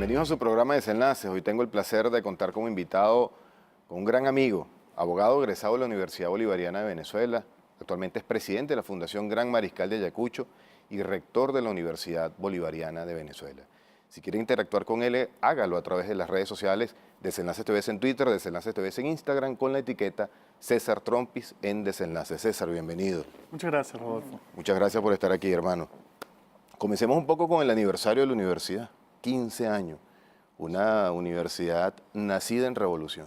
Bienvenidos a su programa Desenlaces. Hoy tengo el placer de contar como invitado con un gran amigo, abogado egresado de la Universidad Bolivariana de Venezuela. Actualmente es presidente de la Fundación Gran Mariscal de Ayacucho y rector de la Universidad Bolivariana de Venezuela. Si quiere interactuar con él, hágalo a través de las redes sociales Desenlaces TV en Twitter, Desenlaces TV en Instagram, con la etiqueta César Trompis en Desenlaces. César, bienvenido. Muchas gracias, Rodolfo. Muchas gracias por estar aquí, hermano. Comencemos un poco con el aniversario de la universidad. 15 años. Una universidad nacida en revolución.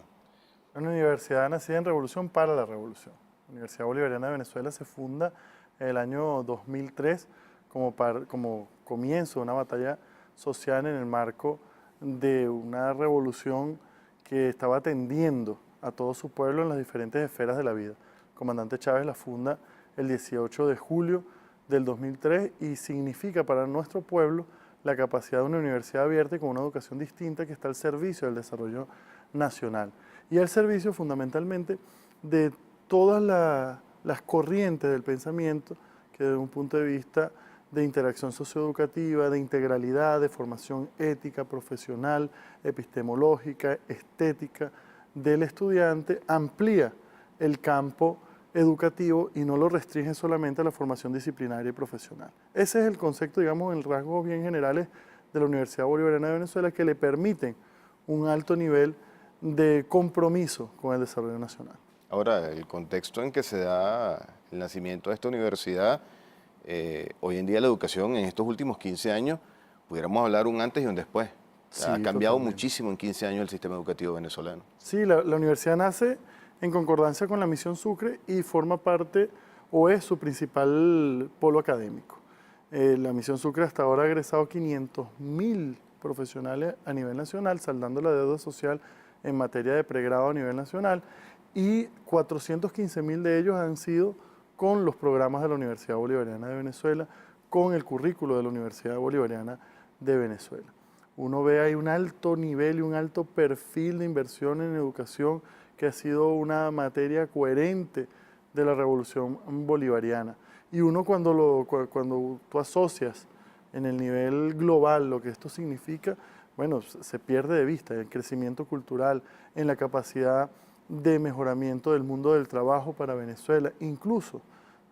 Una universidad nacida en revolución para la revolución. La Universidad Bolivariana de Venezuela se funda en el año 2003 como comienzo de una batalla social en el marco de una revolución que estaba atendiendo a todo su pueblo en las diferentes esferas de la vida. El comandante Chávez la funda el 18 de julio del 2003 y significa para nuestro pueblo la capacidad de una universidad abierta y con una educación distinta que está al servicio del desarrollo nacional y al servicio fundamentalmente de todas las corrientes del pensamiento que desde un punto de vista de interacción socioeducativa, de integralidad, de formación ética, profesional, epistemológica, estética del estudiante, amplía el campo educativo y no lo restringe solamente a la formación disciplinaria y profesional. Ese es el concepto, digamos, en rasgos bien generales de la Universidad Bolivariana de Venezuela que le permiten un alto nivel de compromiso con el desarrollo nacional. Ahora, el contexto en que se da el nacimiento de esta universidad, hoy en día la educación en estos últimos 15 años, pudiéramos hablar un antes y un después. Sí, Ha cambiado totalmente. muchísimo en 15 años el sistema educativo venezolano. Sí, la universidad nace en concordancia con la Misión Sucre y forma parte o es su principal polo académico. La Misión Sucre hasta ahora ha egresado 500.000 profesionales a nivel nacional, saldando la deuda social en materia de pregrado a nivel nacional y 415.000 de ellos han sido con los programas de la Universidad Bolivariana de Venezuela, con el currículo de la Universidad Bolivariana de Venezuela. Uno ve ahí un alto nivel y un alto perfil de inversión en educación que ha sido una materia coherente de la revolución bolivariana. Y uno cuando tú asocias en el nivel global lo que esto significa, bueno, se pierde de vista el crecimiento cultural, en la capacidad de mejoramiento del mundo del trabajo para Venezuela. Incluso,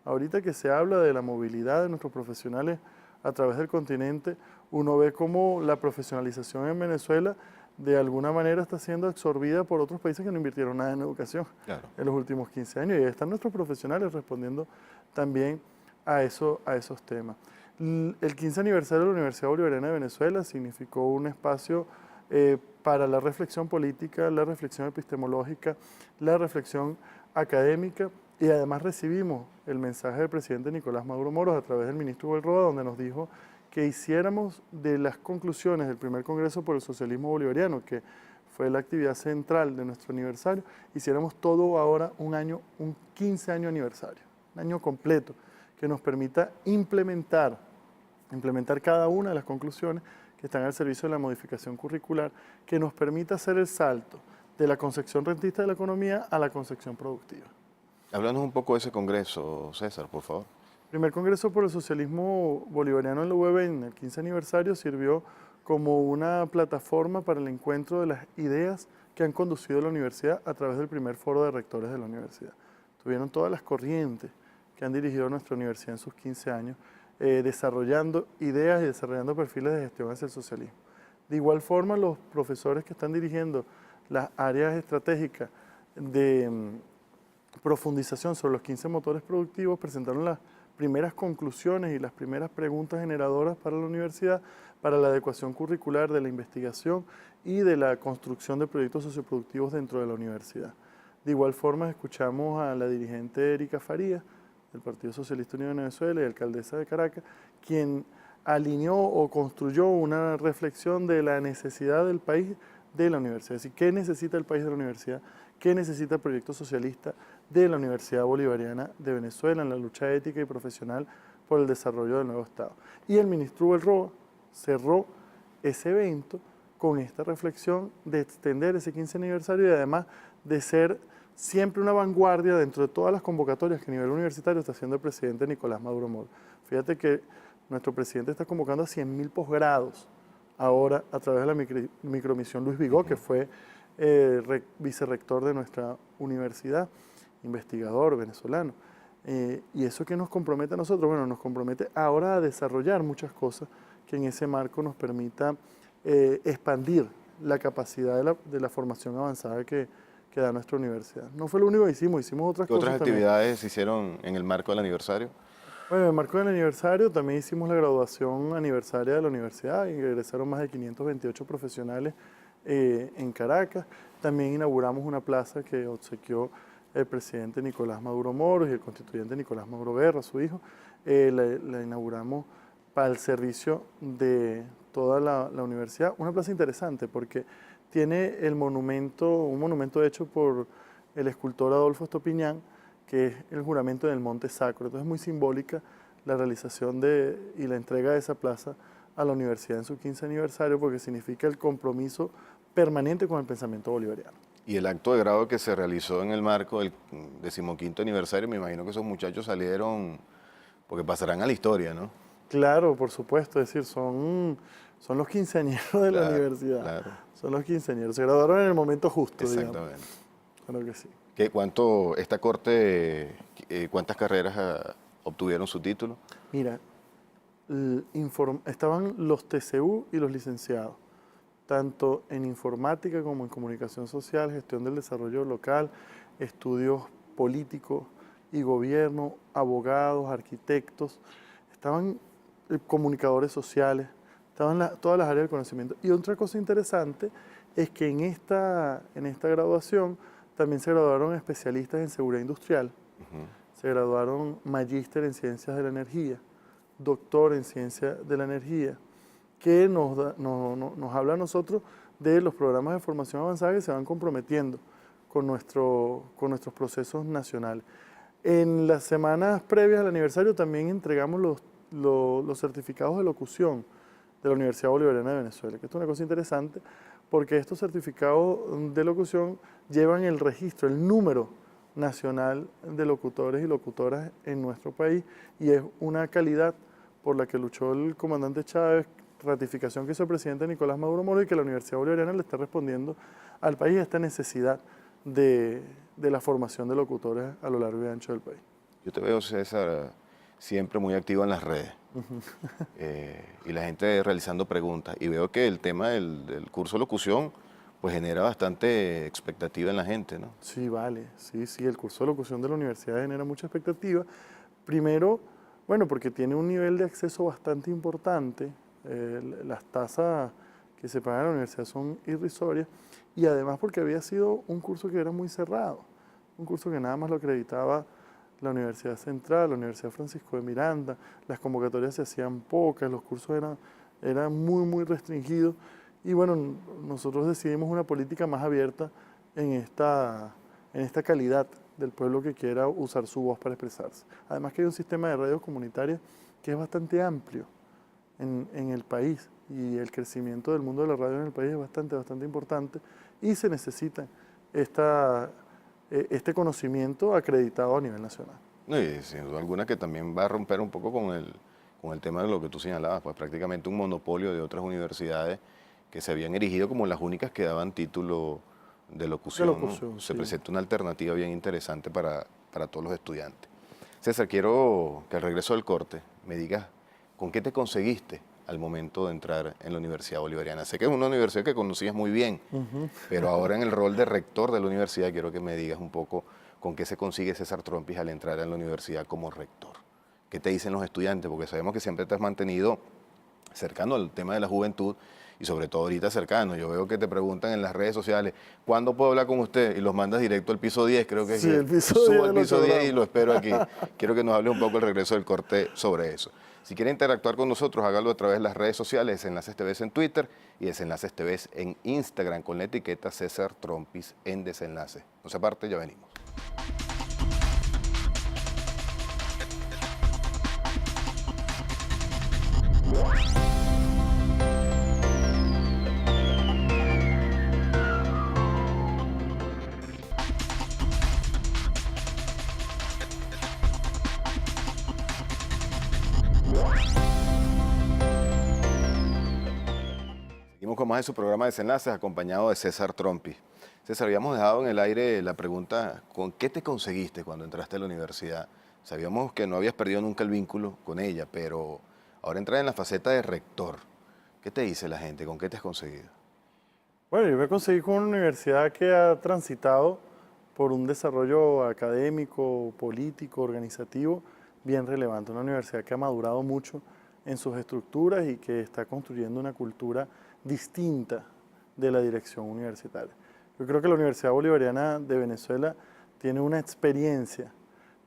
ahorita que se habla de la movilidad de nuestros profesionales a través del continente, uno ve cómo la profesionalización en Venezuela de alguna manera está siendo absorbida por otros países que no invirtieron nada en educación en los últimos 15 años. Y ahí están nuestros profesionales respondiendo también a esos temas. El 15 aniversario de la Universidad Bolivariana de Venezuela significó un espacio para la reflexión política, la reflexión epistemológica, la reflexión académica y además recibimos el mensaje del presidente Nicolás Maduro Moros a través del ministro Huelroa, donde nos dijo que hiciéramos de las conclusiones del primer Congreso por el Socialismo Bolivariano, que fue la actividad central de nuestro aniversario, hiciéramos todo ahora un 15 año aniversario, un año completo, que nos permita implementar cada una de las conclusiones que están al servicio de la modificación curricular, que nos permita hacer el salto de la concepción rentista de la economía a la concepción productiva. Háblanos un poco de ese congreso, César, por favor. El primer Congreso por el Socialismo Bolivariano en la UB en el 15 aniversario sirvió como una plataforma para el encuentro de las ideas que han conducido a la universidad a través del primer foro de rectores de la universidad. Tuvieron todas las corrientes que han dirigido a nuestra universidad en sus 15 años, desarrollando ideas y desarrollando perfiles de gestión hacia el socialismo. De igual forma, los profesores que están dirigiendo las áreas estratégicas de profundización sobre los 15 motores productivos presentaron las primeras conclusiones y las primeras preguntas generadoras para la universidad, para la adecuación curricular de la investigación y de la construcción de proyectos socioproductivos dentro de la universidad. De igual forma, escuchamos a la dirigente Erika Farías, del Partido Socialista Unido de Venezuela y alcaldesa de Caracas, quien alineó o construyó una reflexión de la necesidad del país de la universidad. Es decir, ¿qué necesita el país de la universidad? ¿Qué necesita el proyecto socialista de la Universidad Bolivariana de Venezuela en la lucha ética y profesional por el desarrollo del nuevo Estado? Y el ministro Huelroa cerró ese evento con esta reflexión de extender ese 15 aniversario y además de ser siempre una vanguardia dentro de todas las convocatorias que a nivel universitario está haciendo el presidente Nicolás Maduro Moros. Fíjate que nuestro presidente está convocando a 100.000 posgrados ahora a través de la micromisión Luis Vigó, que fue vicerrector de nuestra universidad, investigador venezolano. ¿Y eso qué nos compromete a nosotros? Bueno, nos compromete ahora a desarrollar muchas cosas que en ese marco nos permita expandir la capacidad de la formación avanzada que da nuestra universidad. No fue lo único que hicimos otras ¿Qué cosas otras actividades se hicieron en el marco del aniversario? Bueno, en el marco del aniversario también hicimos la graduación aniversaria de la universidad, ingresaron más de 528 profesionales en Caracas. También inauguramos una plaza que obsequió el presidente Nicolás Maduro Moros y el constituyente Nicolás Maduro Berra, su hijo. La inauguramos para el servicio de toda la universidad. Una plaza interesante porque tiene un monumento hecho por el escultor Adolfo Estopiñán, que es el juramento del Monte Sacro. Entonces es muy simbólica la realización y la entrega de esa plaza a la universidad en su 15 aniversario, porque significa el compromiso permanente con el pensamiento bolivariano. Y el acto de grado que se realizó en el marco del 15º aniversario, me imagino que esos muchachos salieron, porque pasarán a la historia, ¿no? Claro, por supuesto, es decir, son los quinceañeros de la universidad. Claro. Son los quinceañeros, se graduaron en el momento justo, exactamente. Digamos. Claro que sí. Esta corte, cuántas carreras obtuvieron su título? Mira, estaban los TCU y los licenciados, tanto en informática como en comunicación social, gestión del desarrollo local, estudios políticos y gobierno, abogados, arquitectos, estaban comunicadores sociales, estaban todas las áreas del conocimiento. Y otra cosa interesante es que en esta graduación también se graduaron especialistas en seguridad industrial, se graduaron magíster en ciencias de la energía, doctor en ciencias de la energía, que nos habla a nosotros de los programas de formación avanzada que se van comprometiendo con nuestros procesos nacionales. En las semanas previas al aniversario también entregamos los certificados de locución de la Universidad Bolivariana de Venezuela, que esto es una cosa interesante, porque estos certificados de locución llevan el registro, el número nacional de locutores y locutoras en nuestro país, y es una calidad por la que luchó el comandante Chávez, ratificación que hizo el presidente Nicolás Maduro Moro, y que la Universidad Bolivariana le está respondiendo al país a esta necesidad de la formación de locutores a lo largo y ancho del país. Yo te veo, César, siempre muy activo en las redes y la gente realizando preguntas, y veo que el tema del curso de locución pues genera bastante expectativa en la gente, ¿no? Sí, vale, sí, el curso de locución de la universidad genera mucha expectativa. Primero, bueno, porque tiene un nivel de acceso bastante importante, las tasas que se pagan en la universidad son irrisorias, y además porque había sido un curso que era muy cerrado, un curso que nada más lo acreditaba la Universidad Central, la Universidad Francisco de Miranda, las convocatorias se hacían pocas, los cursos eran muy restringidos, y bueno, nosotros decidimos una política más abierta en esta calidad del pueblo que quiera usar su voz para expresarse. Además que hay un sistema de radios comunitarias que es bastante amplio en el país, y el crecimiento del mundo de la radio en el país es bastante importante, y se necesita este conocimiento acreditado a nivel nacional. No, y sin duda alguna que también va a romper un poco con el tema de lo que tú señalabas, pues prácticamente un monopolio de otras universidades que se habían erigido como las únicas que daban título de locución. ¿No? Se presenta una alternativa bien interesante para todos los estudiantes. César, quiero que al regreso del corte me digas con qué te conseguiste al momento de entrar en la Universidad Bolivariana. Sé que es una universidad que conocías muy bien, pero ahora en el rol de rector de la universidad quiero que me digas un poco con qué se consigue César Trompis al entrar en la universidad como rector. ¿Qué te dicen los estudiantes? Porque sabemos que siempre te has mantenido cercano al tema de la juventud y sobre todo ahorita cercano. Yo veo que te preguntan en las redes sociales, ¿cuándo puedo hablar con usted? Y los mandas directo al piso 10, creo que sí, el piso subo al piso 10 y lo espero aquí. Quiero que nos hable un poco el regreso del corte sobre eso. Si quiere interactuar con nosotros, hágalo a través de las redes sociales, Desenlaces TV en Twitter y Desenlaces TV en Instagram con la etiqueta César Trompis en Desenlace. No se aparte, ya venimos. Seguimos con más de su programa Desenlaces, acompañado de César Trompi. César, habíamos dejado en el aire la pregunta, ¿con qué te conseguiste cuando entraste a la universidad? Sabíamos que no habías perdido nunca el vínculo con ella, pero ahora entras en la faceta de rector. ¿Qué te dice la gente? ¿Con qué te has conseguido? Bueno, yo me conseguí con una universidad que ha transitado por un desarrollo académico, político, organizativo bien relevante. Una universidad que ha madurado mucho en sus estructuras y que está construyendo una cultura distinta de la dirección universitaria. Yo creo que la Universidad Bolivariana de Venezuela tiene una experiencia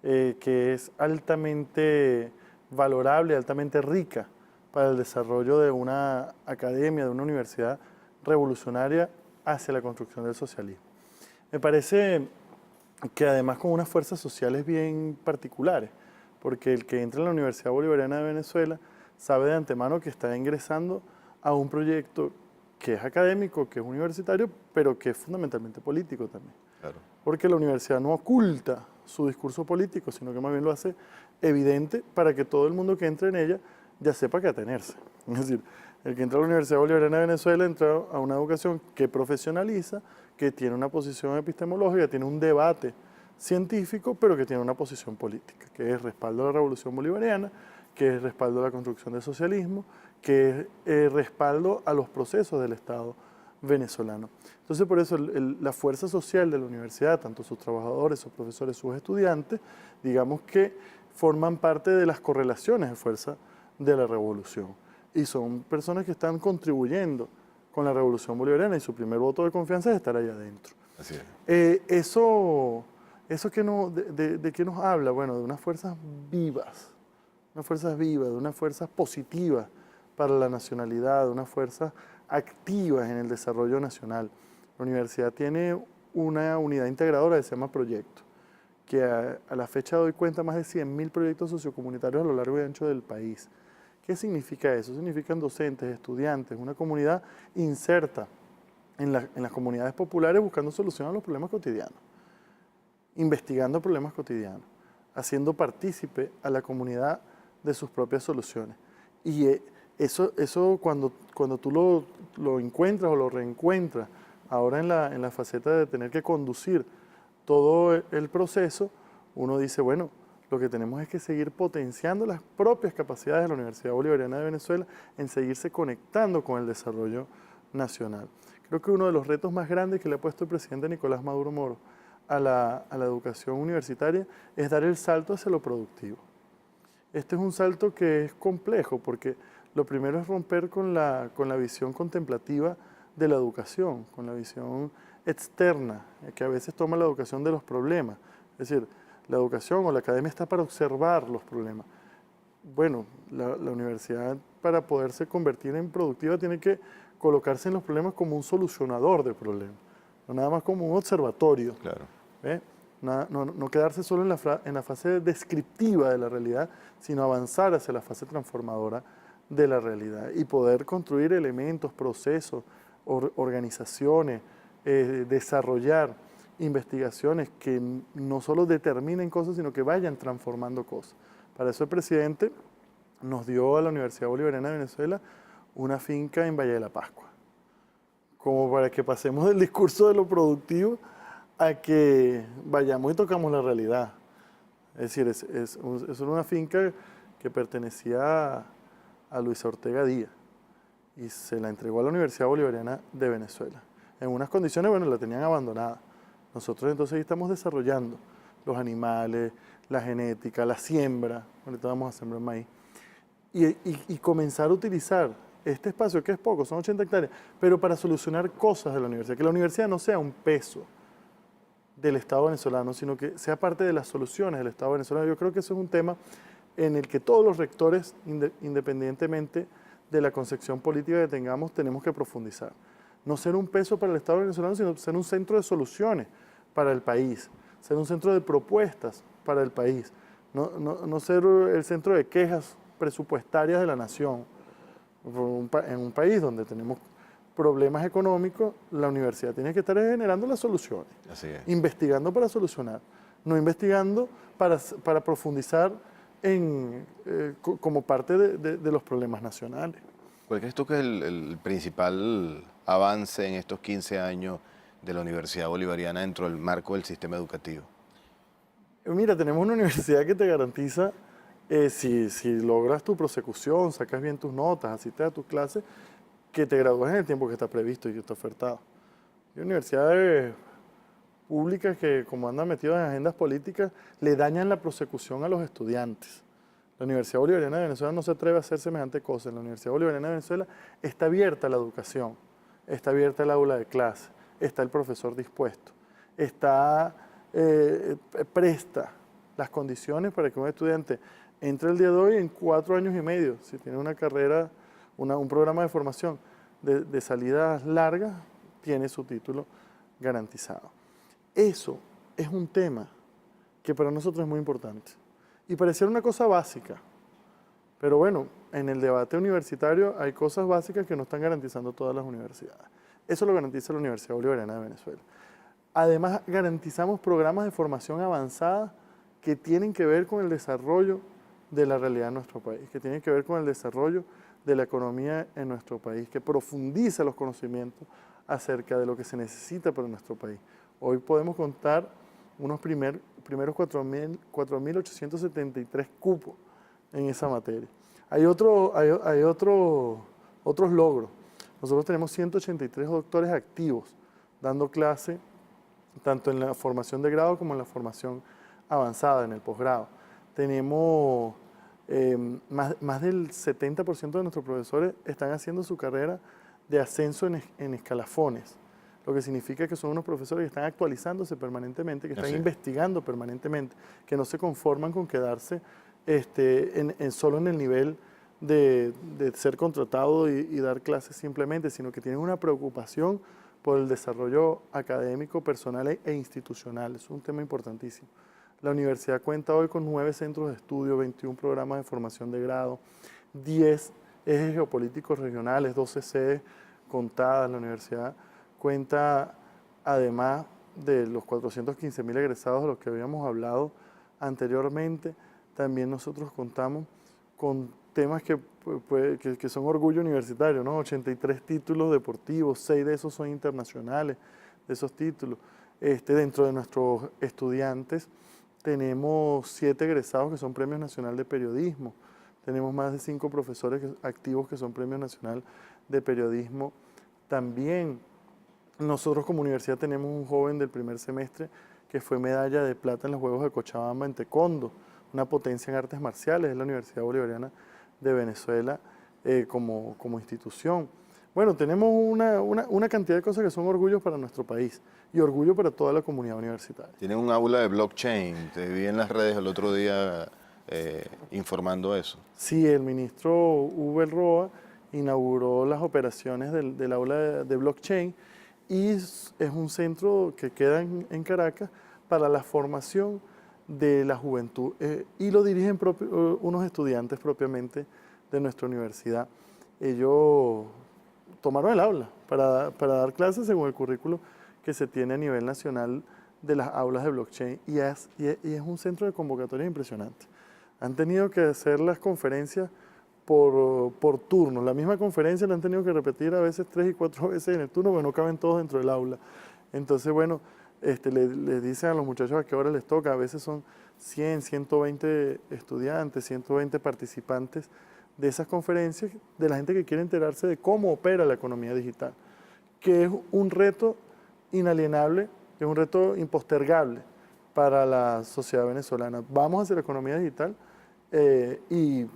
que es altamente valorable, altamente rica para el desarrollo de una academia, de una universidad revolucionaria hacia la construcción del socialismo. Me parece que además con unas fuerzas sociales bien particulares, porque el que entra en la Universidad Bolivariana de Venezuela sabe de antemano que está ingresando a un proyecto que es académico, que es universitario, pero que es fundamentalmente político también. Claro. Porque la universidad no oculta su discurso político, sino que más bien lo hace evidente para que todo el mundo que entre en ella ya sepa qué atenerse. Es decir, el que entra a la Universidad Bolivariana de Venezuela entra a una educación que profesionaliza, que tiene una posición epistemológica, tiene un debate científico, pero que tiene una posición política, que es respaldo a la Revolución Bolivariana, que es respaldo a la construcción del socialismo, que es respaldo a los procesos del Estado venezolano. Entonces, por eso la fuerza social de la universidad, tanto sus trabajadores, sus profesores, sus estudiantes, digamos que forman parte de las correlaciones de fuerza de la revolución. Y son personas que están contribuyendo con la revolución bolivariana y su primer voto de confianza es estar allá adentro. Así es. Eso que ¿de qué nos habla? Bueno, de unas fuerzas vivas, de unas fuerzas positivas para la nacionalidad, de unas fuerzas activas en el desarrollo nacional. La universidad tiene una unidad integradora que se llama Proyecto, que a la fecha doy cuenta más de 100.000 proyectos sociocomunitarios a lo largo y ancho del país. ¿Qué significa eso? Significan docentes, estudiantes, una comunidad inserta en las comunidades populares buscando soluciones a los problemas cotidianos, investigando problemas cotidianos, haciendo partícipe a la comunidad de sus propias soluciones. Y eso cuando tú lo encuentras o lo reencuentras ahora en la faceta de tener que conducir todo el proceso, uno dice, bueno, lo que tenemos es que seguir potenciando las propias capacidades de la Universidad Bolivariana de Venezuela en seguirse conectando con el desarrollo nacional. Creo que uno de los retos más grandes que le ha puesto el presidente Nicolás Maduro Moro a la educación universitaria es dar el salto hacia lo productivo. Este es un salto que es complejo porque lo primero es romper con la visión contemplativa de la educación, con la visión externa, que a veces toma la educación de los problemas. Es decir, la educación o la academia está para observar los problemas. Bueno, la universidad para poderse convertir en productiva tiene que colocarse en los problemas como un solucionador de problemas, no nada más como un observatorio. Claro. No quedarse solo en la fase descriptiva de la realidad, sino avanzar hacia la fase transformadora de la realidad y poder construir elementos, procesos, organizaciones, desarrollar investigaciones que no solo determinen cosas, sino que vayan transformando cosas. Para eso el presidente nos dio a la Universidad Bolivariana de Venezuela una finca en Valle de la Pascua, como para que pasemos del discurso de lo productivo a que vayamos y tocamos la realidad. Es decir, es una finca que pertenecía a Luisa Ortega Díaz y se la entregó a la Universidad Bolivariana de Venezuela. En unas condiciones, bueno, la tenían abandonada. Nosotros entonces estamos desarrollando los animales, la genética, la siembra, ahorita vamos a sembrar maíz, y comenzar a utilizar este espacio, que es poco, son 80 hectáreas, pero para solucionar cosas de la universidad, que la universidad no sea un peso del Estado venezolano, sino que sea parte de las soluciones del Estado venezolano. Yo creo que eso es un tema en el que todos los rectores, independientemente de la concepción política que tengamos, tenemos que profundizar. No ser un peso para el Estado venezolano, sino ser un centro de soluciones para el país, ser un centro de propuestas para el país, no ser el centro de quejas presupuestarias de la nación. En un país donde tenemos problemas económicos, la universidad tiene que estar generando las soluciones, Así es. investigando para solucionar, no investigando para profundizar como parte de los problemas nacionales. ¿Cuál crees tú que es el principal avance en estos 15 años de la Universidad Bolivariana dentro del marco del sistema educativo? Mira, tenemos una universidad que te garantiza, si logras tu prosecución, sacas bien tus notas, asistes a tus clases, que te gradúes en el tiempo que está previsto y que está ofertado. Hay universidades públicas que, como andan metidos en agendas políticas, le dañan la prosecución a los estudiantes. La Universidad Bolivariana de Venezuela no se atreve a hacer semejante cosa. En la Universidad Bolivariana de Venezuela está abierta la educación, está abierta el aula de clase, está el profesor dispuesto, presta las condiciones para que un estudiante entre el día de hoy en 4 años y medio, si tiene una carrera, un programa de formación de salidas largas, tiene su título garantizado. Eso es un tema que para nosotros es muy importante. Y pareciera una cosa básica, pero bueno, en el debate universitario hay cosas básicas que no están garantizando todas las universidades. Eso lo garantiza la Universidad Bolivariana de Venezuela. Además, garantizamos programas de formación avanzada que tienen que ver con el desarrollo de la realidad de nuestro país, que tienen que ver con el desarrollo de la economía en nuestro país, que profundiza los conocimientos acerca de lo que se necesita para nuestro país. Hoy podemos contar unos primeros 4.873 cupos en esa materia. Hay otros logros. Nosotros tenemos 183 doctores activos dando clase tanto en la formación de grado como en la formación avanzada, en el posgrado. Tenemos más del 70% de nuestros profesores están haciendo su carrera de ascenso en escalafones, lo que significa que son unos profesores que están actualizándose permanentemente, que están investigando permanentemente, que no se conforman con quedarse solo en el nivel de ser contratado y dar clases simplemente, sino que tienen una preocupación por el desarrollo académico, personal e institucional. Es un tema importantísimo. La universidad cuenta hoy con 9 centros de estudio, 21 programas de formación de grado, 10 ejes geopolíticos regionales, 12 sedes contadas. La universidad cuenta, además de los 415.000 egresados de los que habíamos hablado anteriormente, también nosotros contamos con temas que son orgullo universitario, ¿no? 83 títulos deportivos, 6 de esos son internacionales, de esos títulos. Dentro de nuestros estudiantes tenemos 7 egresados que son Premios Nacional de Periodismo, tenemos más de 5 profesores activos que son Premios Nacional de Periodismo. También nosotros como universidad tenemos un joven del primer semestre que fue medalla de plata en los Juegos de Cochabamba en taekwondo, una potencia en artes marciales, es la Universidad Bolivariana de Venezuela como institución. Bueno, tenemos una cantidad de cosas que son orgullos para nuestro país y orgullo para toda la comunidad universitaria. Tienen un aula de blockchain, te vi en las redes el otro día informando eso. Sí, el ministro Hugo Roa inauguró las operaciones del aula de blockchain y es un centro que queda en Caracas para la formación de la juventud y lo dirigen unos estudiantes propiamente de nuestra universidad. Ellos tomaron el aula para dar clases según el currículo que se tiene a nivel nacional de las aulas de blockchain y es un centro de convocatorias impresionante. Han tenido que hacer las conferencias por turno. La misma conferencia la han tenido que repetir a veces 3 y 4 veces en el turno porque no caben todos dentro del aula. Entonces, bueno, les dicen a los muchachos a qué hora les toca. A veces son 100, 120 estudiantes, 120 participantes de esas conferencias, de la gente que quiere enterarse de cómo opera la economía digital, que es un reto inalienable, es un reto impostergable para la sociedad venezolana. Vamos hacia la economía digital y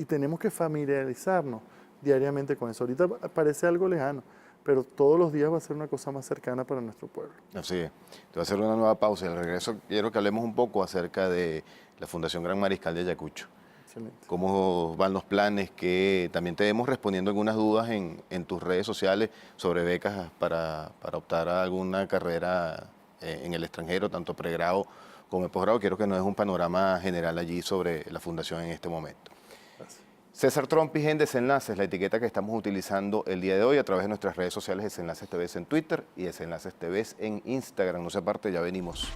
tenemos que familiarizarnos diariamente con eso. Ahorita parece algo lejano, pero todos los días va a ser una cosa más cercana para nuestro pueblo. Así es. Te voy a hacer una nueva pausa y al regreso quiero que hablemos un poco acerca de la Fundación Gran Mariscal de Ayacucho. Excelente. Cómo van los planes, que también te vemos respondiendo algunas dudas en tus redes sociales sobre becas para optar a alguna carrera en el extranjero, tanto pregrado como el posgrado. Quiero que nos des un panorama general allí sobre la fundación en este momento. Gracias. César Trompis en Desenlaces, la etiqueta que estamos utilizando el día de hoy a través de nuestras redes sociales, Desenlaces TV en Twitter y Desenlaces TV en Instagram. No se aparte, ya venimos.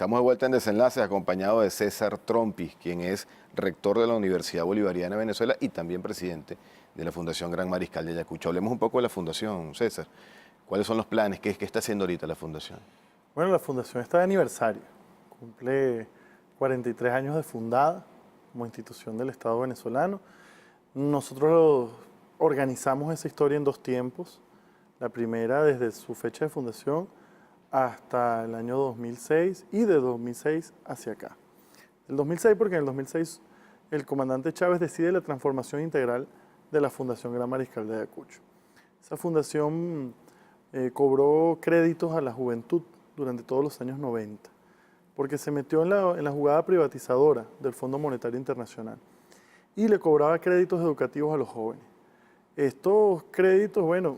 Estamos de vuelta en Desenlaces, acompañado de César Trompis, quien es rector de la Universidad Bolivariana de Venezuela y también presidente de la Fundación Gran Mariscal de Ayacucho. Hablemos un poco de la Fundación, César. ¿Cuáles son los planes? ¿Qué está haciendo ahorita la Fundación? Bueno, la Fundación está de aniversario. Cumple 43 años de fundada como institución del Estado venezolano. Nosotros organizamos esa historia en dos tiempos. La primera desde su fecha de fundación hasta el año 2006 y de 2006 hacia acá. El 2006 porque en el 2006 el comandante Chávez decide la transformación integral de la Fundación Gran Mariscal de Ayacucho. Esa fundación cobró créditos a la juventud durante todos los años 90 porque se metió en la jugada privatizadora del Fondo Monetario Internacional y le cobraba créditos educativos a los jóvenes. Estos créditos, bueno,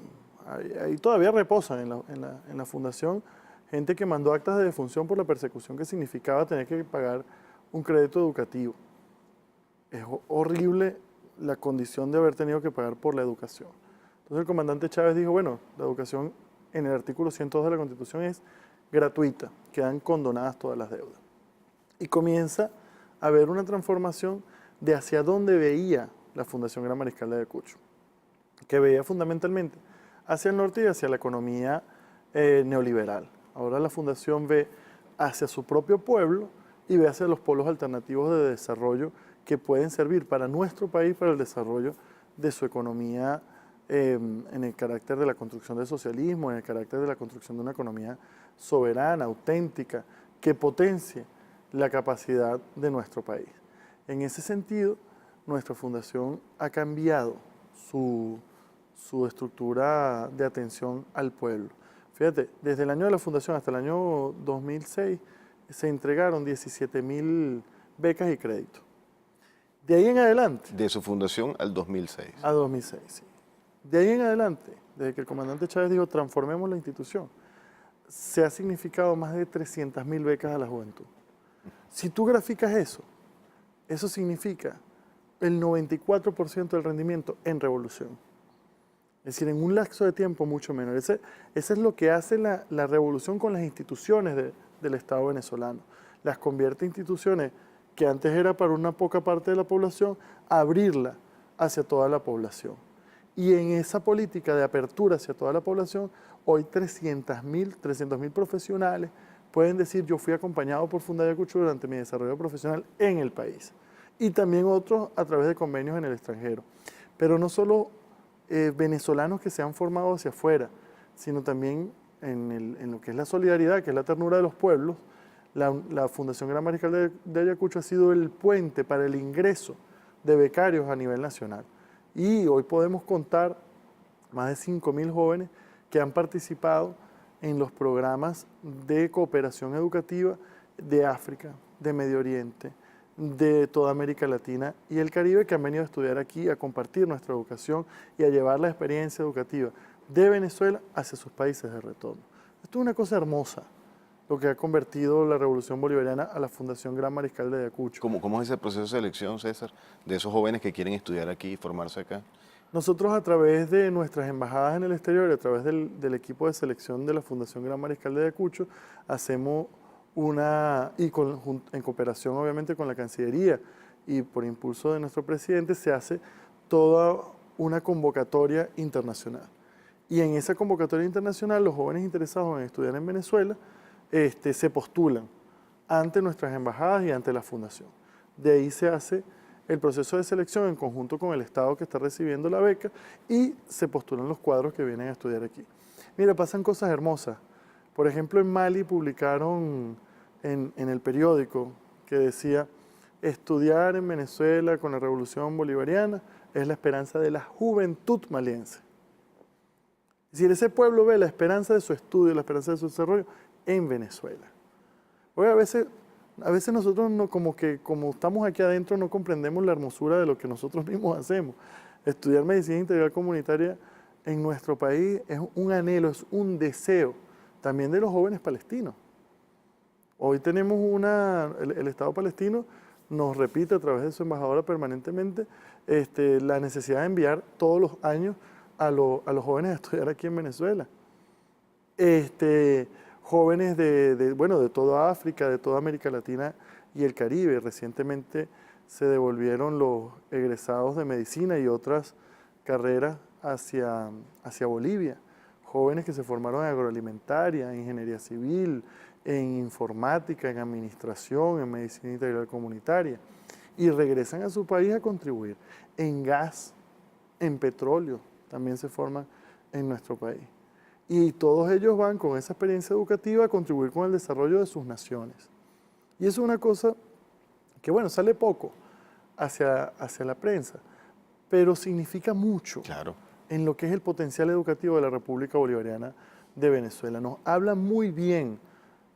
ahí todavía reposan en la fundación gente que mandó actas de defunción por la persecución que significaba tener que pagar un crédito educativo. Es horrible la condición de haber tenido que pagar por la educación. Entonces el comandante Chávez dijo, bueno, la educación en el artículo 102 de la Constitución es gratuita, quedan condonadas todas las deudas. Y comienza a haber una transformación de hacia dónde veía la Fundación Gran Mariscal de Ayacucho, que veía fundamentalmente hacia el norte y hacia la economía neoliberal. Ahora la Fundación ve hacia su propio pueblo y ve hacia los polos alternativos de desarrollo que pueden servir para nuestro país, para el desarrollo de su economía en el carácter de la construcción del socialismo, en el carácter de la construcción de una economía soberana, auténtica, que potencie la capacidad de nuestro país. En ese sentido, nuestra fundación ha cambiado su estructura de atención al pueblo. Fíjate, desde el año de la fundación hasta el año 2006 se entregaron 17.000 becas y créditos. De ahí en adelante. De su fundación al 2006. A 2006, sí. De ahí en adelante, desde que el comandante Chávez dijo transformemos la institución, se ha significado más de 300.000 becas a la juventud. Si tú graficas eso significa el 94% del rendimiento en revolución. Es decir, en un lapso de tiempo mucho menor. Ese es lo que hace la revolución con las instituciones del Estado venezolano. Las convierte en instituciones que antes era para una poca parte de la población, a abrirla hacia toda la población. Y en esa política de apertura hacia toda la población, hoy 300.000 profesionales pueden decir yo fui acompañado por Fundayacucho durante mi desarrollo profesional en el país. Y también otros a través de convenios en el extranjero. Pero no solo venezolanos que se han formado hacia afuera, sino también en lo que es la solidaridad, que es la ternura de los pueblos. La Fundación Gran Mariscal de Ayacucho ha sido el puente para el ingreso de becarios a nivel nacional. Y hoy podemos contar más de 5.000 jóvenes que han participado en los programas de cooperación educativa de África, de Medio Oriente, de toda América Latina y el Caribe, que han venido a estudiar aquí, a compartir nuestra educación y a llevar la experiencia educativa de Venezuela hacia sus países de retorno. Esto es una cosa hermosa, lo que ha convertido la Revolución Bolivariana a la Fundación Gran Mariscal de Ayacucho. ¿Cómo es ese proceso de selección, César, de esos jóvenes que quieren estudiar aquí y formarse acá? Nosotros a través de nuestras embajadas en el exterior y a través del equipo de selección de la Fundación Gran Mariscal de Ayacucho, hacemos en cooperación obviamente con la Cancillería y por impulso de nuestro presidente, se hace toda una convocatoria internacional. Y en esa convocatoria internacional, los jóvenes interesados en estudiar en Venezuela se postulan ante nuestras embajadas y ante la Fundación. De ahí se hace el proceso de selección en conjunto con el Estado que está recibiendo la beca y se postulan los cuadros que vienen a estudiar aquí. Mira, pasan cosas hermosas. Por ejemplo, en Mali publicaron en el periódico que decía estudiar en Venezuela con la Revolución Bolivariana es la esperanza de la juventud maliense. Es decir, ese pueblo ve la esperanza de su estudio, la esperanza de su desarrollo en Venezuela. Oye, a veces nosotros como estamos aquí adentro no comprendemos la hermosura de lo que nosotros mismos hacemos. Estudiar medicina integral comunitaria en nuestro país es un anhelo, es un deseo también de los jóvenes palestinos. Hoy tenemos el Estado palestino nos repite a través de su embajadora permanentemente la necesidad de enviar todos los años a los jóvenes a estudiar aquí en Venezuela. jóvenes de toda África, de toda América Latina y el Caribe. Recientemente se devolvieron los egresados de medicina y otras carreras hacia Bolivia. Jóvenes que se formaron en agroalimentaria, en ingeniería civil, en informática, en administración, en medicina integral comunitaria, y regresan a su país a contribuir en gas, en petróleo, también se forman en nuestro país. Y todos ellos van con esa experiencia educativa a contribuir con el desarrollo de sus naciones. Y eso es una cosa que, bueno, sale poco hacia la prensa, pero significa mucho. Claro. En lo que es el potencial educativo de la República Bolivariana de Venezuela. Nos habla muy bien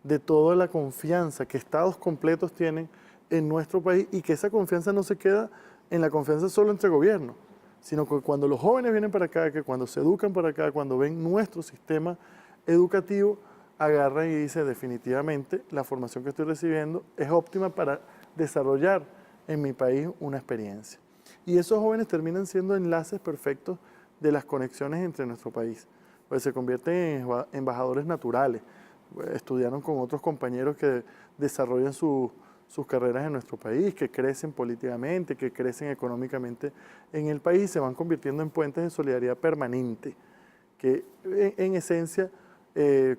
de toda la confianza que estados completos tienen en nuestro país y que esa confianza no se queda en la confianza solo entre gobiernos, sino que cuando los jóvenes vienen para acá, que cuando se educan para acá, cuando ven nuestro sistema educativo, agarran y dicen definitivamente la formación que estoy recibiendo es óptima para desarrollar en mi país una experiencia. Y esos jóvenes terminan siendo enlaces perfectos de las conexiones entre nuestro país, pues se convierten en embajadores naturales, estudiaron con otros compañeros que desarrollan sus carreras en nuestro país, que crecen políticamente, que crecen económicamente en el país, se van convirtiendo en puentes de solidaridad permanente, que en esencia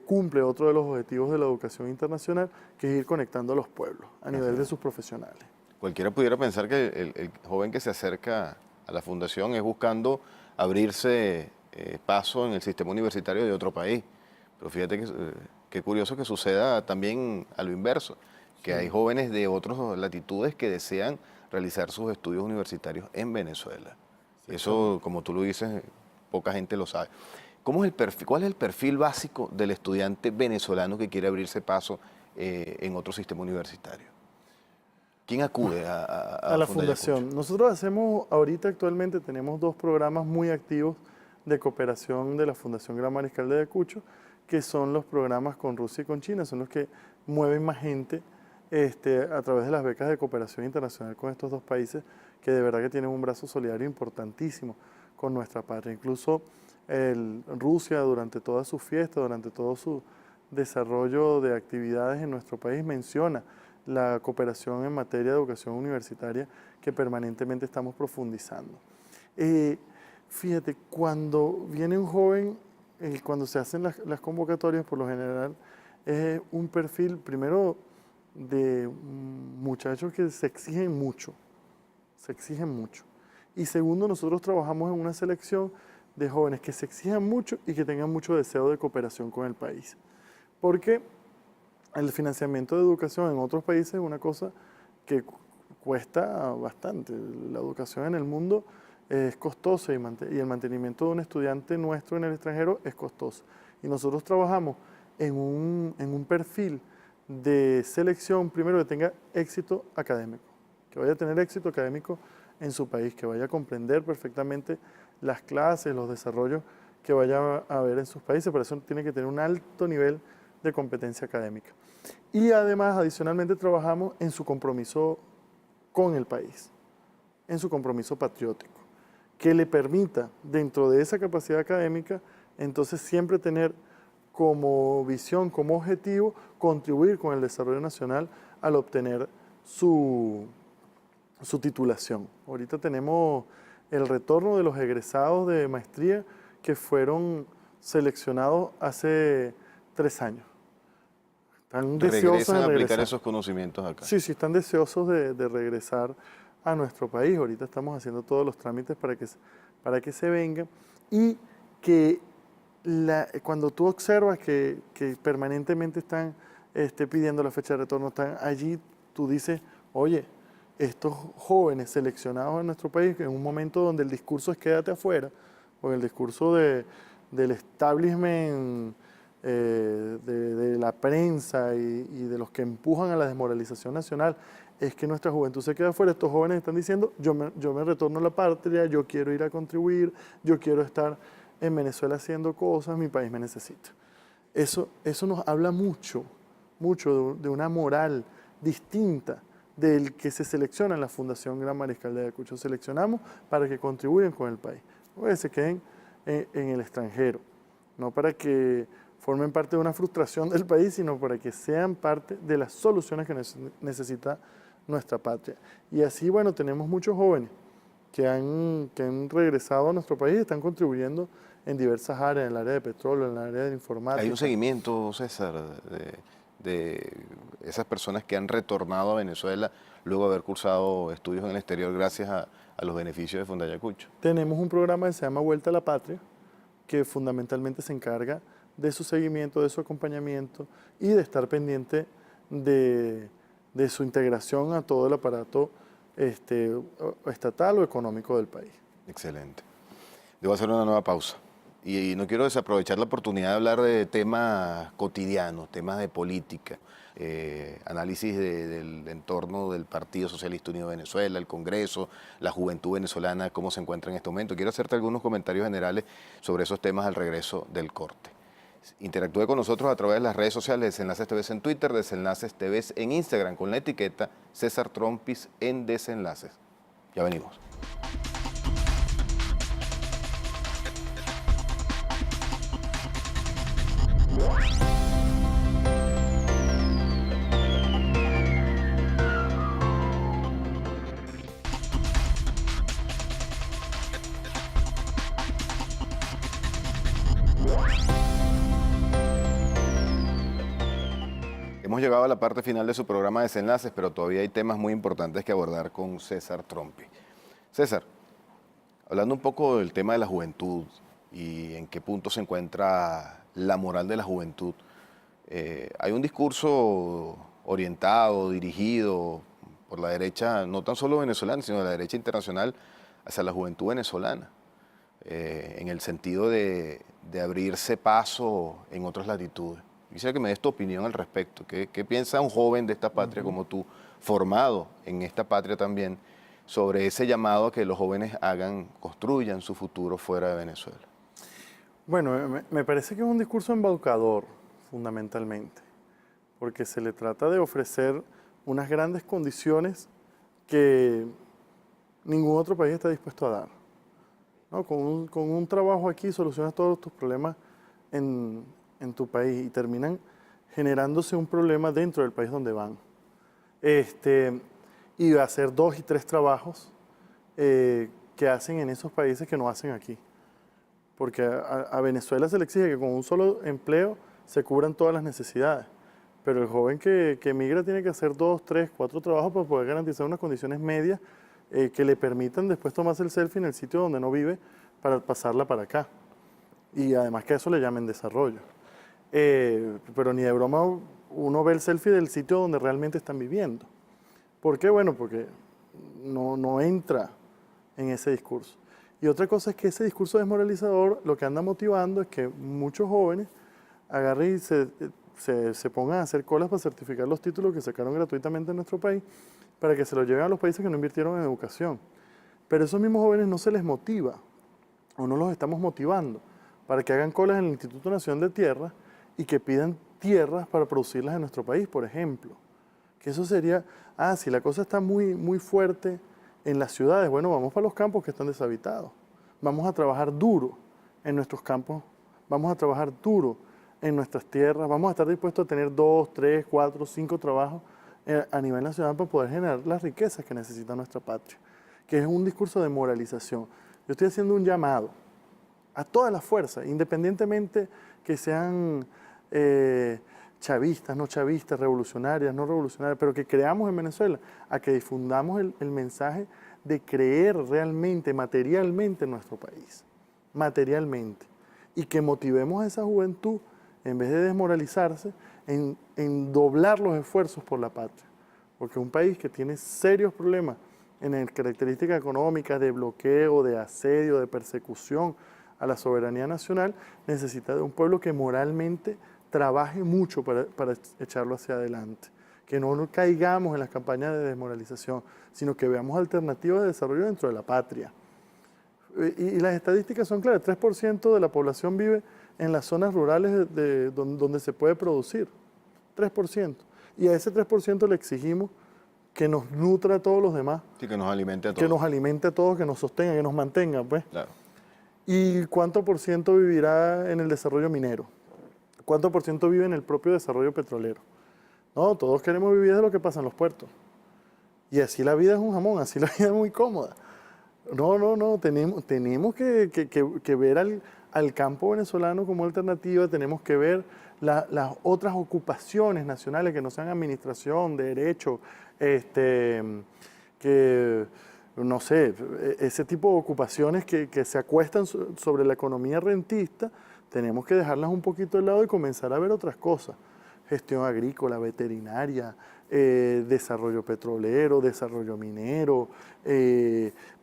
cumple otro de los objetivos de la educación internacional, que es ir conectando a los pueblos a nivel de sus profesionales. Cualquiera pudiera pensar que el joven que se acerca a la fundación es buscando abrirse paso en el sistema universitario de otro país. Pero fíjate que qué curioso que suceda también a lo inverso, que hay jóvenes de otras latitudes que desean realizar sus estudios universitarios en Venezuela. Eso, como tú lo dices, poca gente lo sabe. ¿Cómo es el perfil, cuál es el perfil básico del estudiante venezolano que quiere abrirse paso en otro sistema universitario? ¿Quién acude a la fundación? Nosotros actualmente tenemos 2 programas muy activos de cooperación de la Fundación Gran Mariscal de Ayacucho, que son los programas con Rusia y con China, son los que mueven más gente a través de las becas de cooperación internacional con estos 2 países, que de verdad que tienen un brazo solidario importantísimo con nuestra patria. Incluso Rusia, durante todas sus fiestas, durante todo su desarrollo de actividades en nuestro país, menciona la cooperación en materia de educación universitaria que permanentemente estamos profundizando. Fíjate, cuando viene un joven, cuando se hacen las convocatorias, por lo general, es un perfil, primero, de muchachos que se exigen mucho. Y segundo, nosotros trabajamos en una selección de jóvenes que se exijan mucho y que tengan mucho deseo de cooperación con el país. Porque el financiamiento de educación en otros países es una cosa que cuesta bastante. La educación en el mundo es costosa y el mantenimiento de un estudiante nuestro en el extranjero es costoso. Y nosotros trabajamos en un perfil de selección, primero que tenga éxito académico, que vaya a tener éxito académico en su país, que vaya a comprender perfectamente las clases, los desarrollos que vaya a haber en sus países, por eso tiene que tener un alto nivel de competencia académica. Y además, adicionalmente, trabajamos en su compromiso con el país, en su compromiso patriótico, que le permita, dentro de esa capacidad académica, entonces siempre tener como visión, como objetivo, contribuir con el desarrollo nacional al obtener su titulación. Ahorita tenemos el retorno de los egresados de maestría que fueron seleccionados hace 3 años. Están deseosos de aplicar esos conocimientos acá. Sí, están deseosos de regresar a nuestro país. Ahorita estamos haciendo todos los trámites para que se vengan y que cuando tú observas que permanentemente están pidiendo la fecha de retorno, están allí, tú dices, oye, estos jóvenes seleccionados en nuestro país, en un momento donde el discurso es quédate afuera, o el discurso del establishment, de la prensa y de los que empujan a la desmoralización nacional, es que nuestra juventud se queda afuera. Estos jóvenes están diciendo, yo me retorno a la patria, yo quiero ir a contribuir, yo quiero estar en Venezuela haciendo cosas, mi país me necesita. Eso nos habla mucho de una moral distinta del que se selecciona en la Fundación Gran Mariscal de Ayacucho. Seleccionamos para que contribuyan con el país, no que se queden en el extranjero, no para que formen parte de una frustración del país, sino para que sean parte de las soluciones que necesita nuestra patria. Y así, bueno, tenemos muchos jóvenes que han regresado a nuestro país y están contribuyendo en diversas áreas, en el área de petróleo, en el área de informática. Hay un seguimiento, César, de esas personas que han retornado a Venezuela luego de haber cursado estudios en el exterior gracias a los beneficios de Fondayacucho. Tenemos un programa que se llama Vuelta a la Patria, que fundamentalmente se encarga de su seguimiento, de su acompañamiento y de estar pendiente de su integración a todo el aparato estatal o económico del país. Excelente. Debo hacer una nueva pausa. Y no quiero desaprovechar la oportunidad de hablar de temas cotidianos, temas de política, análisis del entorno del Partido Socialista Unido de Venezuela, el Congreso, la juventud venezolana, cómo se encuentra en este momento. Quiero hacerte algunos comentarios generales sobre esos temas al regreso del corte. Interactúe con nosotros a través de las redes sociales, Desenlaces TV en Twitter, Desenlaces TV en Instagram, con la etiqueta César Trompis en Desenlaces. Ya venimos. Hemos llegado a la parte final de su programa Desenlaces, pero todavía hay temas muy importantes que abordar con César Trompi. César, hablando un poco del tema de la juventud y en qué punto se encuentra la moral de la juventud, hay un discurso orientado, dirigido por la derecha, no tan solo venezolana, sino de la derecha internacional, hacia la juventud venezolana, en el sentido de abrirse paso en otras latitudes. Quisiera que me des tu opinión al respecto. ¿Qué piensa un joven de esta patria como tú, formado en esta patria también, sobre ese llamado a que los jóvenes construyan su futuro fuera de Venezuela? Bueno, me parece que es un discurso embaucador, fundamentalmente, porque se le trata de ofrecer unas grandes condiciones que ningún otro país está dispuesto a dar, ¿no? Con un trabajo aquí solucionas todos tus problemas en tu país y terminan generándose un problema dentro del país donde van. Y hacer 2 y 3 trabajos que hacen en esos países que no hacen aquí. Porque a Venezuela se le exige que con un solo empleo se cubran todas las necesidades. Pero el joven que emigra tiene que hacer 2, 3, 4 trabajos para poder garantizar unas condiciones medias que le permitan después tomarse el selfie en el sitio donde no vive para pasarla para acá. Y además que a eso le llamen desarrollo. Pero ni de broma uno ve el selfie del sitio donde realmente están viviendo. ¿Por qué? Bueno, porque no entra en ese discurso. Y otra cosa es que ese discurso desmoralizador lo que anda motivando es que muchos jóvenes agarren y se pongan a hacer colas para certificar los títulos que sacaron gratuitamente en nuestro país para que se los lleven a los países que no invirtieron en educación. Pero esos mismos jóvenes no se les motiva, o no los estamos motivando, para que hagan colas en el Instituto Nacional de Tierras y que pidan tierras para producirlas en nuestro país, por ejemplo. Que eso sería, si la cosa está muy, muy fuerte en las ciudades, bueno, vamos para los campos que están deshabitados. Vamos a trabajar duro en nuestros campos, vamos a trabajar duro en nuestras tierras, vamos a estar dispuestos a tener 2, 3, 4, 5 trabajos a nivel nacional para poder generar las riquezas que necesita nuestra patria. Que es un discurso de moralización. Yo estoy haciendo un llamado a todas las fuerzas, independientemente que sean chavistas, no chavistas, revolucionarias, no revolucionarias, pero que creamos en Venezuela, a que difundamos el mensaje de creer realmente, materialmente en nuestro país, materialmente, y que motivemos a esa juventud, en vez de desmoralizarse, en doblar los esfuerzos por la patria, porque un país que tiene serios problemas en características económicas, de bloqueo, de asedio, de persecución a la soberanía nacional, necesita de un pueblo que moralmente trabaje mucho para echarlo hacia adelante. Que no caigamos en las campañas de desmoralización, sino que veamos alternativas de desarrollo dentro de la patria. Y las estadísticas son claras, 3% de la población vive en las zonas rurales donde se puede producir, 3%. Y a ese 3% le exigimos que nos nutra a todos los demás. Sí, que nos alimente a todos. Que nos alimente a todos, que nos sostenga, que nos mantenga, pues. Claro. ¿Y cuánto por ciento vivirá en el desarrollo minero? ¿Cuánto por ciento vive en el propio desarrollo petrolero? No, todos queremos vivir de lo que pasa en los puertos. Y así la vida es un jamón, así la vida es muy cómoda. No, tenemos que ver al campo venezolano como alternativa, tenemos que ver las otras ocupaciones nacionales que no sean administración, derecho, que no sé, ese tipo de ocupaciones que se acuestan sobre la economía rentista, tenemos que dejarlas un poquito de lado y comenzar a ver otras cosas. Gestión agrícola, veterinaria, desarrollo petrolero, desarrollo minero,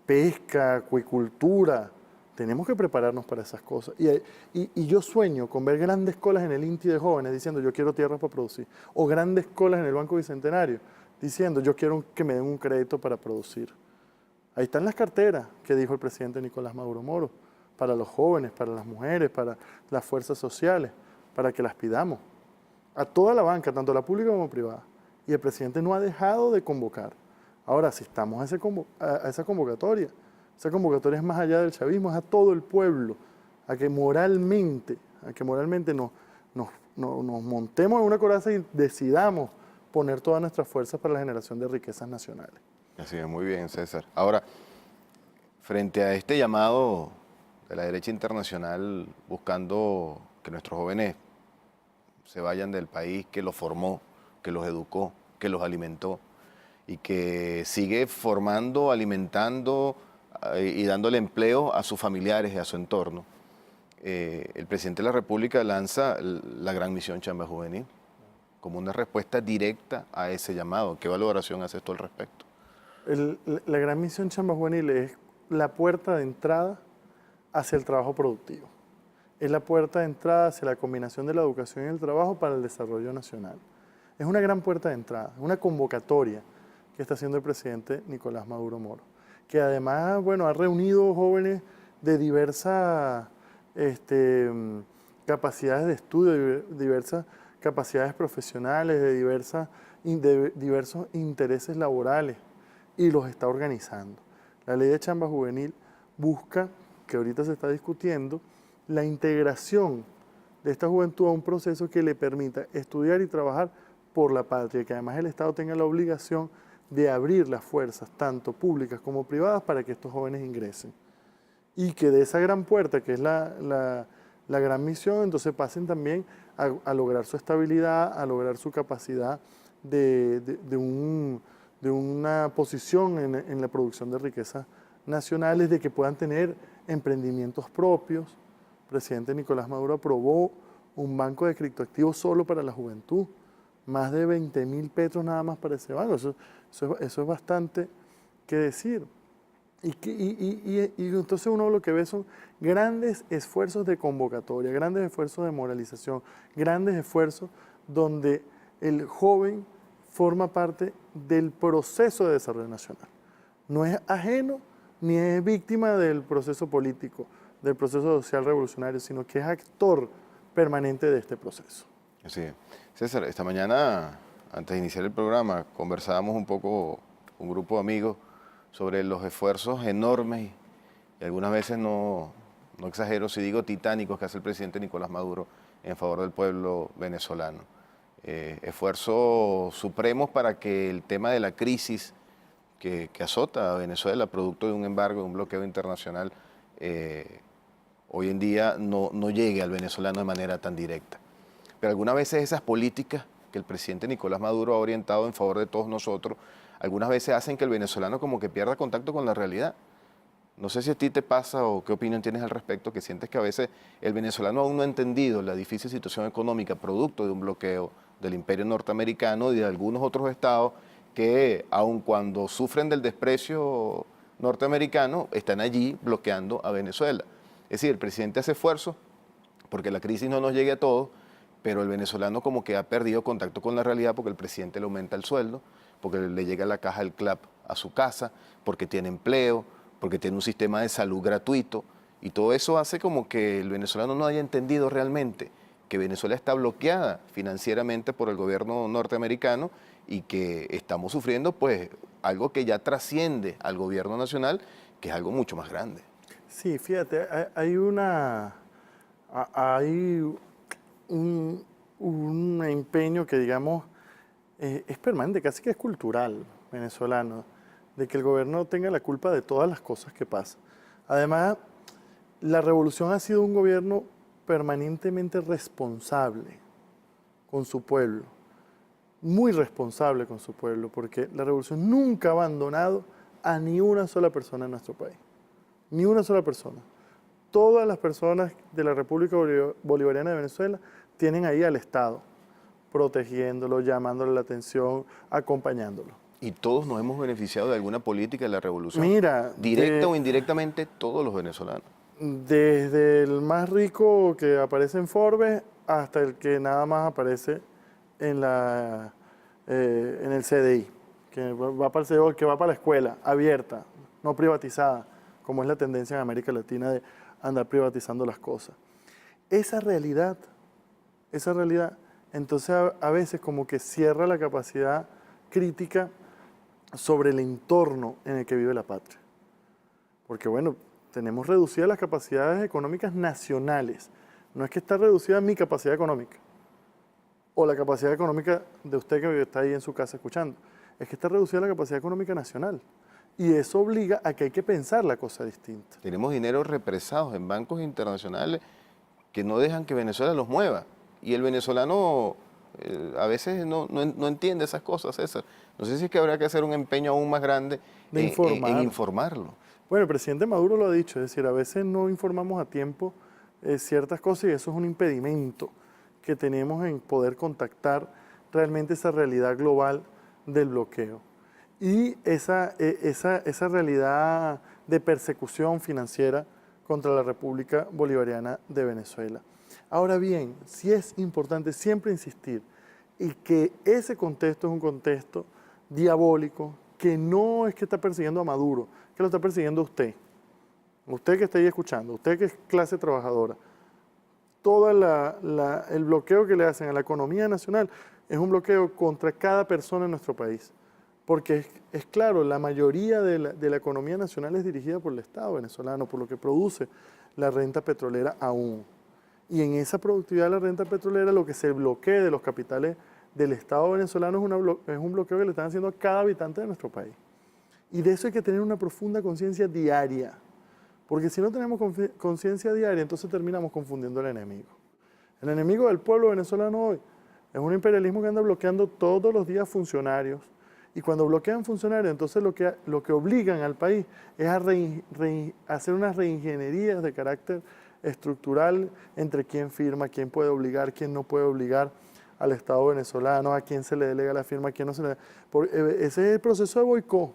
pesca, acuicultura. Tenemos que prepararnos para esas cosas. Y yo sueño con ver grandes colas en el INTI de jóvenes diciendo yo quiero tierras para producir. O grandes colas en el Banco Bicentenario diciendo yo quiero que me den un crédito para producir. Ahí están las carteras que dijo el presidente Nicolás Maduro Moro, para los jóvenes, para las mujeres, para las fuerzas sociales, para que las pidamos. A toda la banca, tanto la pública como privada. Y el presidente no ha dejado de convocar. Ahora, si estamos a esa convocatoria es más allá del chavismo, es a todo el pueblo, a que moralmente nos montemos en una coraza y decidamos poner todas nuestras fuerzas para la generación de riquezas nacionales. Así es, muy bien, César. Ahora, frente a este llamado de la derecha internacional buscando que nuestros jóvenes se vayan del país que los formó, que los educó, que los alimentó y que sigue formando, alimentando y dándole empleo a sus familiares y a su entorno, el presidente de la República lanza la Gran Misión Chamba Juvenil como una respuesta directa a ese llamado. ¿Qué valoración haces tú al respecto? La Gran Misión Chamba Juvenil es la puerta de entrada hacia el trabajo productivo. Es la puerta de entrada hacia la combinación de la educación y el trabajo para el desarrollo nacional. Es una gran puerta de entrada, una convocatoria que está haciendo el presidente Nicolás Maduro Moro, que además, bueno, ha reunido jóvenes de diversas capacidades de estudio, de diversas capacidades profesionales, de diversos intereses laborales, y los está organizando. La ley de chamba juvenil busca, que ahorita se está discutiendo, la integración de esta juventud a un proceso que le permita estudiar y trabajar por la patria, que además el Estado tenga la obligación de abrir las fuerzas, tanto públicas como privadas, para que estos jóvenes ingresen. Y que de esa gran puerta, que es la gran misión, entonces pasen también a lograr su estabilidad, a lograr su capacidad de una posición en la producción de riquezas nacionales, de que puedan tener emprendimientos propios. El presidente Nicolás Maduro aprobó un banco de criptoactivos solo para la juventud, más de 20.000 petros nada más para ese banco. Eso es bastante que decir. Y entonces uno lo que ve son grandes esfuerzos de convocatoria, grandes esfuerzos de moralización, grandes esfuerzos donde el joven forma parte del proceso de desarrollo nacional. No es ajeno ni es víctima del proceso político, del proceso social revolucionario, sino que es actor permanente de este proceso. Así es. César, esta mañana, antes de iniciar el programa, conversábamos un poco, un grupo de amigos, sobre los esfuerzos enormes, y algunas veces no exagero si digo titánicos, que hace el presidente Nicolás Maduro en favor del pueblo venezolano. Esfuerzos supremos para que el tema de la crisis que azota a Venezuela, producto de un embargo, de un bloqueo internacional, hoy en día no llegue al venezolano de manera tan directa. Pero algunas veces esas políticas que el presidente Nicolás Maduro ha orientado en favor de todos nosotros, algunas veces hacen que el venezolano como que pierda contacto con la realidad. No sé si a ti te pasa o qué opinión tienes al respecto, que sientes que a veces el venezolano aún no ha entendido la difícil situación económica producto de un bloqueo del imperio norteamericano y de algunos otros estados que, aun cuando sufren del desprecio norteamericano, están allí bloqueando a Venezuela. Es decir, el presidente hace esfuerzos porque la crisis no nos llegue a todos, pero el venezolano como que ha perdido contacto con la realidad porque el presidente le aumenta el sueldo, porque le llega la caja del CLAP a su casa, porque tiene empleo, porque tiene un sistema de salud gratuito, y todo eso hace como que el venezolano no haya entendido realmente que Venezuela está bloqueada financieramente por el gobierno norteamericano y que estamos sufriendo pues algo que ya trasciende al gobierno nacional, que es algo mucho más grande. Sí, fíjate, hay un empeño que, digamos, es permanente, casi que es cultural venezolano, de que el gobierno tenga la culpa de todas las cosas que pasan. Además, la revolución ha sido un gobierno permanentemente responsable con su pueblo, muy responsable con su pueblo, porque la revolución nunca ha abandonado a ni una sola persona en nuestro país, ni una sola persona. Todas las personas de la República Bolivariana de Venezuela tienen ahí al Estado, protegiéndolo, llamándole la atención, acompañándolo. ¿Y todos nos hemos beneficiado de alguna política de la revolución? Mira, Directa o indirectamente, todos los venezolanos. desde el más rico que aparece en Forbes hasta el que nada más aparece en el CDI, que va para el CDI, que va para la escuela, abierta, no privatizada, como es la tendencia en América Latina de andar privatizando las cosas. Esa realidad, entonces a veces como que cierra la capacidad crítica sobre el entorno en el que vive la patria. Porque bueno, tenemos reducidas las capacidades económicas nacionales. No es que está reducida mi capacidad económica o la capacidad económica de usted que está ahí en su casa escuchando. Es que está reducida la capacidad económica nacional. Y eso obliga a que hay que pensar la cosa distinta. Tenemos dinero represados en bancos internacionales que no dejan que Venezuela los mueva. Y el venezolano a veces no entiende esas cosas, César. No sé si es que habrá que hacer un empeño aún más grande en informarlo. Bueno, el presidente Maduro lo ha dicho, es decir, a veces no informamos a tiempo ciertas cosas y eso es un impedimento que tenemos en poder contactar realmente esa realidad global del bloqueo. Y esa realidad de persecución financiera contra la República Bolivariana de Venezuela. Ahora bien, sí es importante siempre insistir y que ese contexto es un contexto diabólico que no es que está persiguiendo a Maduro, que lo está persiguiendo a usted. Usted que está ahí escuchando, usted que es clase trabajadora. Todo el bloqueo que le hacen a la economía nacional es un bloqueo contra cada persona en nuestro país. Porque es claro, la mayoría de la economía nacional es dirigida por el Estado venezolano, por lo que produce la renta petrolera aún. Y en esa productividad de la renta petrolera, lo que se bloquea de los capitales del Estado venezolano es un bloqueo que le están haciendo a cada habitante de nuestro país. Y de eso hay que tener una profunda conciencia diaria. Porque si no tenemos conciencia diaria, entonces terminamos confundiendo al enemigo. El enemigo del pueblo venezolano hoy es un imperialismo que anda bloqueando todos los días funcionarios. Y cuando bloquean funcionarios, entonces lo que obligan al país es a hacer unas reingenierías de carácter estructural entre quién firma, quién puede obligar, quién no puede obligar al Estado venezolano, a quién se le delega la firma, a quién no se le delega. Ese es el proceso de boicot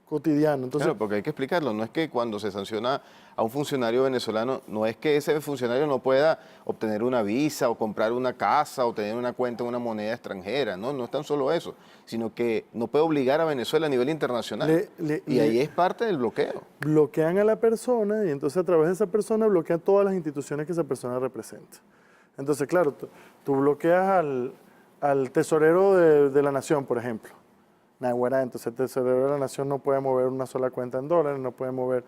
cotidiano. Entonces, claro, porque hay que explicarlo. No es que cuando se sanciona a un funcionario venezolano, no es que ese funcionario no pueda obtener una visa o comprar una casa o tener una cuenta en una moneda extranjera. No es tan solo eso, sino que no puede obligar a Venezuela a nivel internacional. Y ahí es parte del bloqueo. Bloquean a la persona y entonces a través de esa persona bloquean todas las instituciones que esa persona representa. Entonces, claro, tú bloqueas al tesorero de la nación, por ejemplo. Entonces el tesorero de la nación no puede mover una sola cuenta en dólares, no puede mover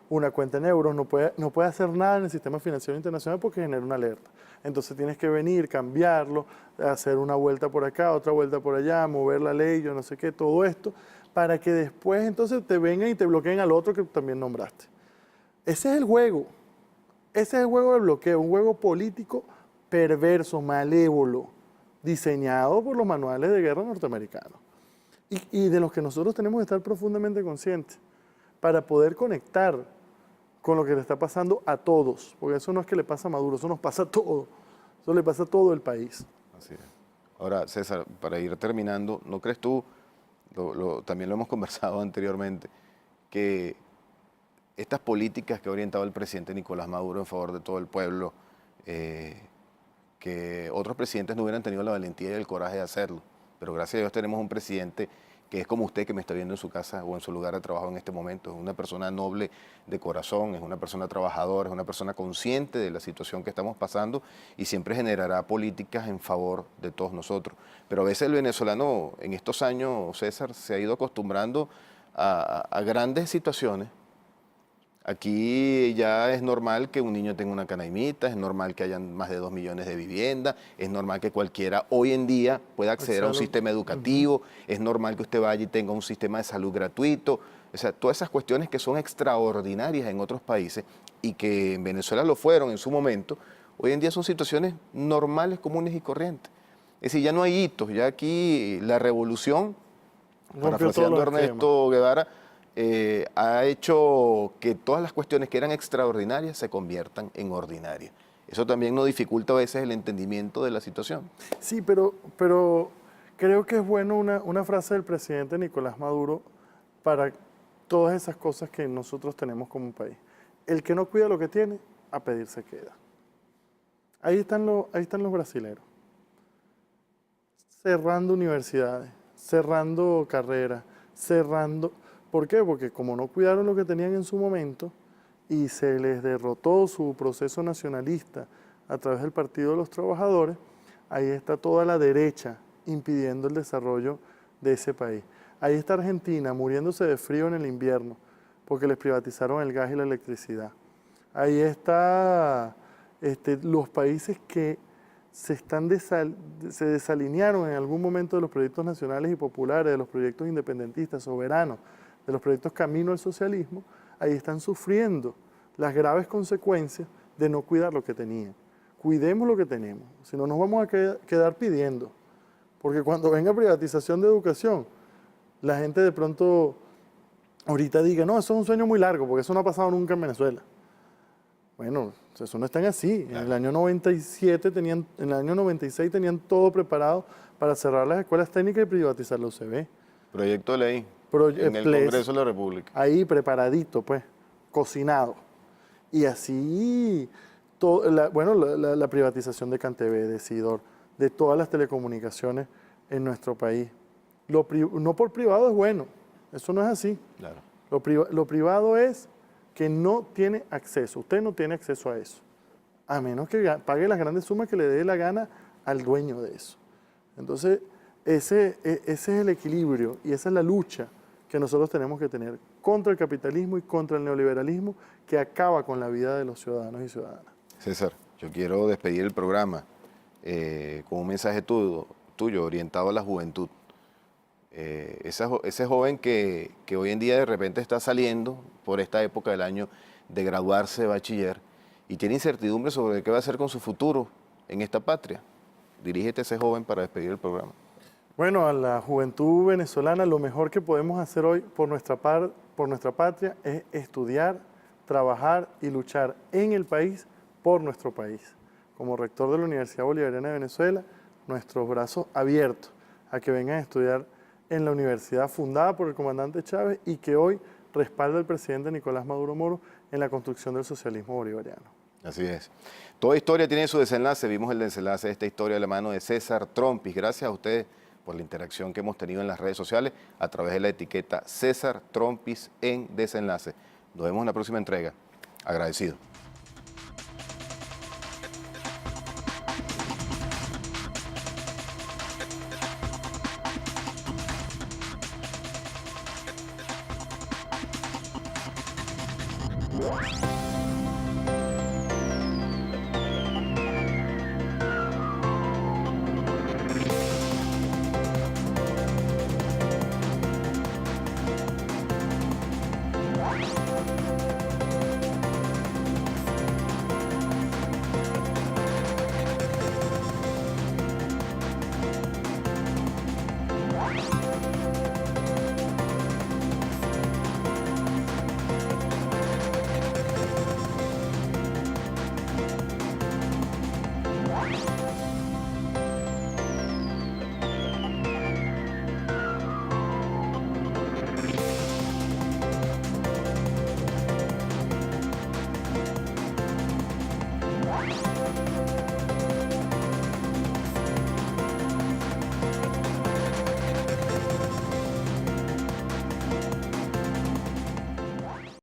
una cuenta en euros, no puede hacer nada en el sistema financiero internacional porque genera una alerta. Entonces tienes que venir, cambiarlo, hacer una vuelta por acá, otra vuelta por allá, mover la ley, yo no sé qué, todo esto, para que después entonces te vengan y te bloqueen al otro que también nombraste. Ese es el juego. Ese es el juego del bloqueo, un juego político perverso, malévolo, diseñado por los manuales de guerra norteamericanos y de los que nosotros tenemos que estar profundamente conscientes para poder conectar con lo que le está pasando a todos, porque eso no es que le pasa a Maduro, eso nos pasa a todos, eso le pasa a todo el país. Así es. Ahora, César, para ir terminando, ¿no crees tú, también lo hemos conversado anteriormente, que estas políticas que ha orientado el presidente Nicolás Maduro en favor de todo el pueblo, que otros presidentes no hubieran tenido la valentía y el coraje de hacerlo, pero gracias a Dios tenemos un presidente que es como usted que me está viendo en su casa o en su lugar de trabajo en este momento, es una persona noble de corazón, es una persona trabajadora, es una persona consciente de la situación que estamos pasando y siempre generará políticas en favor de todos nosotros. Pero a veces el venezolano en estos años, César, se ha ido acostumbrando a grandes situaciones Aquí ya es normal que un niño tenga una canaimita, es normal que hayan más de 2 millones de viviendas, es normal que cualquiera hoy en día pueda acceder a un sistema educativo, es normal que usted vaya y tenga un sistema de salud gratuito. O sea, todas esas cuestiones que son extraordinarias en otros países y que en Venezuela lo fueron en su momento, hoy en día son situaciones normales, comunes y corrientes. Es decir, ya no hay hitos, ya aquí la revolución, parafraseando a Ernesto Guevara, ha hecho que todas las cuestiones que eran extraordinarias se conviertan en ordinarias. Eso también nos dificulta a veces el entendimiento de la situación. Sí, pero creo que es bueno una frase del presidente Nicolás Maduro para todas esas cosas que nosotros tenemos como país. El que no cuida lo que tiene, a pedir se queda. Ahí están los brasileros, cerrando universidades, cerrando carreras, cerrando... ¿Por qué? Porque como no cuidaron lo que tenían en su momento y se les derrotó su proceso nacionalista a través del Partido de los Trabajadores, ahí está toda la derecha impidiendo el desarrollo de ese país. Ahí está Argentina muriéndose de frío en el invierno porque les privatizaron el gas y la electricidad. Ahí está los países que se desalinearon en algún momento de los proyectos nacionales y populares, de los proyectos independentistas, soberanos, de los proyectos camino al socialismo. Ahí están sufriendo las graves consecuencias de no cuidar lo que tenían. Cuidemos lo que tenemos, si no nos vamos a quedar pidiendo, porque cuando venga privatización de educación, la gente de pronto ahorita diga, no, eso es un sueño muy largo, porque eso no ha pasado nunca en Venezuela. Bueno, eso no es tan así. En el año 97 en el año 96 tenían todo preparado para cerrar las escuelas técnicas y privatizar la UCB. Proyecto de ley en el Congreso de la República. Ahí preparadito, pues, cocinado. Y así, la privatización de CanTV, de Sidor, de todas las telecomunicaciones en nuestro país. No por privado es bueno, eso no es así. Claro. Lo privado es que no tiene acceso, usted no tiene acceso a eso, a menos que pague las grandes sumas que le dé la gana al dueño de eso. Entonces, ese es el equilibrio y esa es la lucha que nosotros tenemos que tener contra el capitalismo y contra el neoliberalismo que acaba con la vida de los ciudadanos y ciudadanas. César, yo quiero despedir el programa con un mensaje tuyo orientado a la juventud. Ese joven que hoy en día de repente está saliendo por esta época del año de graduarse de bachiller y tiene incertidumbre sobre qué va a hacer con su futuro en esta patria. Dirígete a ese joven para despedir el programa. Bueno, a la juventud venezolana lo mejor que podemos hacer hoy por nuestra patria es estudiar, trabajar y luchar en el país por nuestro país. Como rector de la Universidad Bolivariana de Venezuela, nuestros brazos abiertos a que vengan a estudiar en la universidad fundada por el comandante Chávez y que hoy respalda el presidente Nicolás Maduro Moro en la construcción del socialismo bolivariano. Así es. Toda historia tiene su desenlace. Vimos el desenlace de esta historia de la mano de César Trompis. Gracias a ustedes por la interacción que hemos tenido en las redes sociales a través de la etiqueta César Trompis en Desenlace. Nos vemos en la próxima entrega. Agradecido.